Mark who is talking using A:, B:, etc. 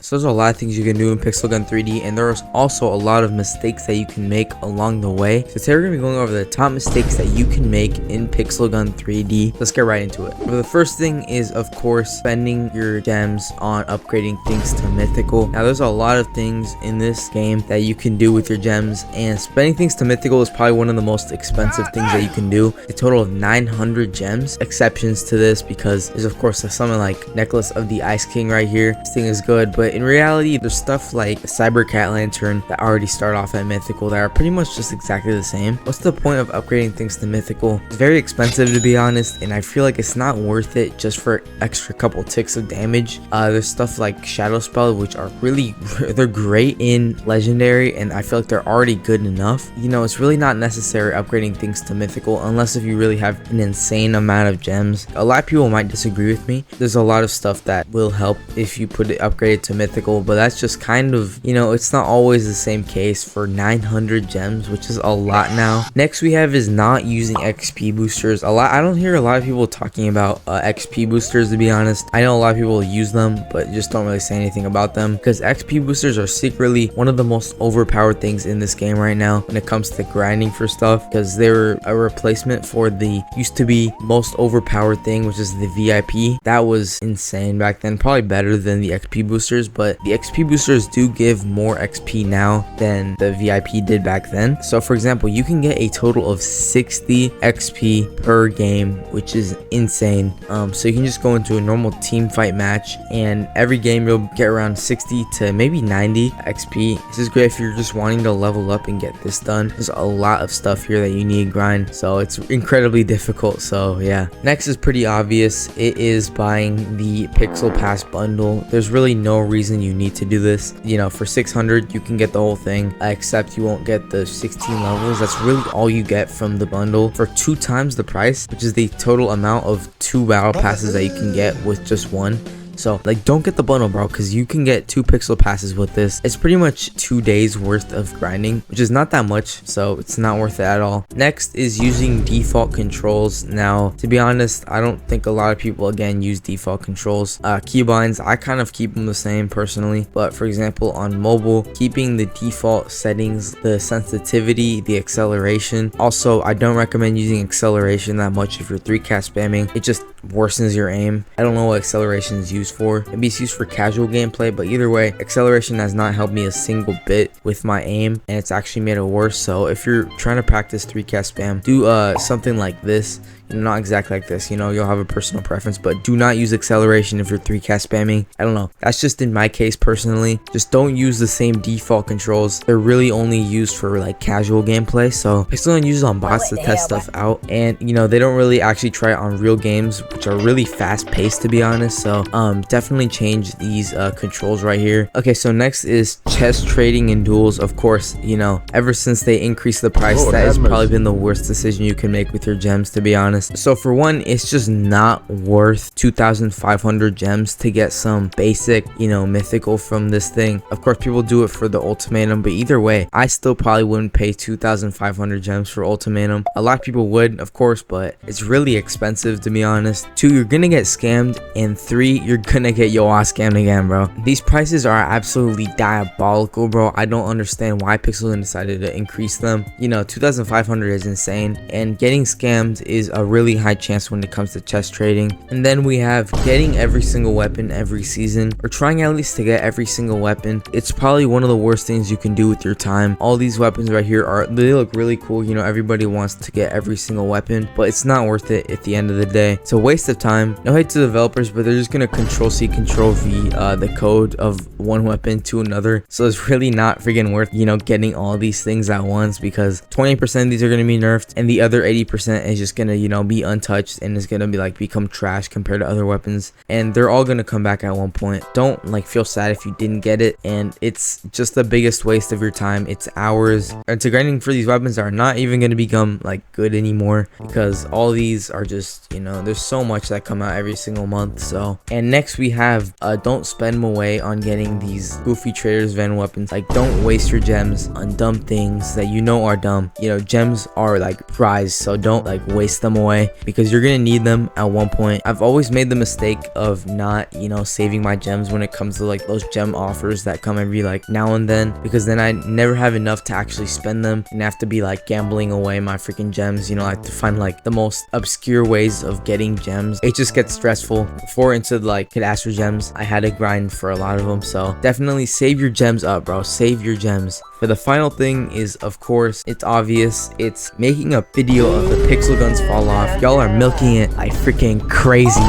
A: So there's a lot of things you can do in Pixel Gun 3D, and there's also a lot of mistakes that you can make along the way. So today we're going to be going over the top mistakes that you can make in Pixel Gun 3D. Let's get right into it. The first thing is, of course, spending your gems on upgrading things to mythical. Now there's a lot of things in this game that you can do with your gems, and spending things to mythical is probably one of the most expensive things that you can do. A total of 900 gems. Exceptions to this because there's of course something like Necklace of the Ice King right here. This thing is good, but in reality there's stuff like Cyber Cat Lantern that already start off at mythical that are pretty much just exactly the same. What's the point of upgrading things to mythical? It's very expensive, to be honest, and I feel like it's not worth it just for extra couple ticks of damage. There's stuff like Shadow Spell, which are really they're great in legendary, and I feel like they're already good enough. You know, it's really not necessary upgrading things to mythical unless if you really have an insane amount of gems. A lot of people might disagree with me. There's a lot of stuff that will help if you put it upgraded to mythical, but that's just kind of, you know, it's not always the same case for 900 gems, which is a lot now. Next we have is not using XP boosters. I don't hear a lot of people talking about XP boosters, to be honest. I know a lot of people use them but just don't really say anything about them, because XP boosters are secretly one of the most overpowered things in this game right now when it comes to grinding for stuff, because they're a replacement for the used to be most overpowered thing, which is the VIP. That was insane back then, probably better than the XP boosters, but the XP boosters do give more XP now than the VIP did back then. So for example, you can get a total of 60 XP per game, which is insane. So you can just go into a normal team fight match, and every game you'll get around 60 to maybe 90 XP. This is great if you're just wanting to level up and get this done. There's a lot of stuff here that you need to grind, so it's incredibly difficult. So yeah, next is pretty obvious. It is buying the Pixel Pass bundle. There's really no reason you need to do this. You know, for 600 you can get the whole thing, except you won't get the 16 levels. That's really all you get from the bundle for 2 times the price, which is the total amount of 2 battle passes that you can get with just one. So like, don't get the bundle, bro, because you can get 2 pixel passes with this. It's pretty much 2 days worth of grinding, which is not that much, so it's not worth it at all. Next is using default controls. Now, to be honest, I don't think a lot of people again use default controls. Keybinds, I kind of keep them the same personally, but for example on mobile, keeping the default settings, the sensitivity, the acceleration. Also, I don't recommend using acceleration that much if you're 3-cast spamming. It just worsens your aim. I don't know what acceleration is used for. Maybe it's used for casual gameplay, but either way, acceleration has not helped me a single bit with my aim, and it's actually made it worse. So if you're trying to practice 3-cast spam, do something like this. Not exactly like this, you know, you'll have a personal preference, but do not use acceleration if you're 3-cast spamming. I don't know, that's just in my case personally. Just don't use the same default controls. They're really only used for like casual gameplay, so Pixel Gun uses on bots to test stuff out, and you know, they don't really actually try it on real games, which are really fast paced, to be honest. So definitely change these controls right here. Okay, so next is chest trading in duels. Of course, you know, ever since they increased the price, that has probably been the worst decision you can make with your gems, to be honest. So for one, it's just not worth 2,500 gems to get some basic, you know, mythical from this thing. Of course, people do it for the ultimatum, but either way, I still probably wouldn't pay 2,500 gems for ultimatum. A lot of people would, of course, but it's really expensive, to be honest. 2, you're gonna get scammed, and 3, you're gonna get your ass scammed again, bro. These prices are absolutely diabolical, bro. I don't understand why Pixel Gun decided to increase them. You know, 2,500 is insane, and getting scammed is a really high chance when it comes to chest trading. And then we have getting every single weapon every season, or trying at least to get every single weapon. It's probably one of the worst things you can do with your time. All these weapons right here they look really cool. You know, everybody wants to get every single weapon, but it's not worth it at the end of the day. It's a waste of time. No hate to developers, but they're just gonna Control-C, Control-V the code of one weapon to another, so it's really not freaking worth, you know, getting all these things at once, because 20% of these are gonna be nerfed, and the other 80% is just gonna, you know, be untouched, and is gonna be like become trash compared to other weapons, and they're all gonna come back at one point. Don't like feel sad if you didn't get it, and it's just the biggest waste of your time. It's hours into grinding for these weapons that are not even gonna become like good anymore, because all these are just, you know, there's so much that come out every single month. So, and next we have don't spend them away on getting these goofy traders van weapons. Like, don't waste your gems on dumb things that you know are dumb. You know, gems are like prized, so don't like waste them away away because you're gonna need them at one point. I've always made the mistake of not, you know, saving my gems when it comes to like those gem offers that come every like now and then, because then I never have enough to actually spend them and have to be like gambling away my freaking gems. You know, I have to find like the most obscure ways of getting gems. It just gets stressful. Before into like cadastre gems, I had to grind for a lot of them. So definitely save your gems up, bro. Save your gems. For the final thing is, of course, it's obvious. It's making a video of the pixel guns fall off. Y'all are milking it like freaking crazy.